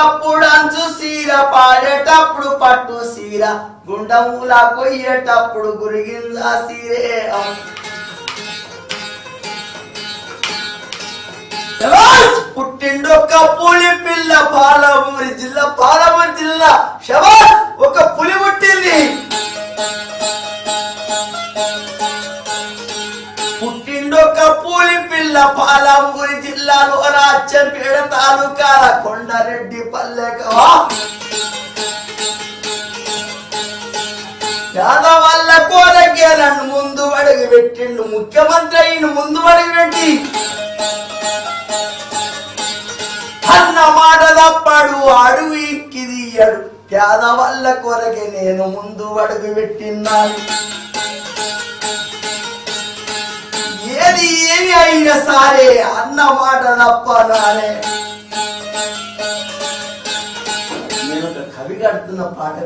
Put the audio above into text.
పుట్టేటప్పుడు అంచు సీర పాడేటప్పుడు పట్టు సీర గుండముల కొయ్యేటప్పుడు గురిగింజ సీరే పుట్టిండొక్క పులి పిల్ల పాలమూరి జిల్లా శబాష్ ఒక పులి పుట్టింది పుట్టిండొక్క పులి పిల్ల పాలమూరి జిల్లాలో రాజ్యంపేట తాలూకాల కొండారెడ్డి పల్లెకవా యాదవల్ల కోరకేలను ముందు అడుగు పెట్టిండు ముఖ్యమంత్రి అయిన ముందు అడుగు పెట్టి అన్న మాట తప్పాడు అడుగు ఇక్కిదియ్యాడు పేదవల్ల కొరకే నేను ముందు అడుగు పెట్టిన్నాను ఏది ఏమి అయినా సరే అన్న మాట తప్పనానే నేను ఒక కవి కడుతున్న పాట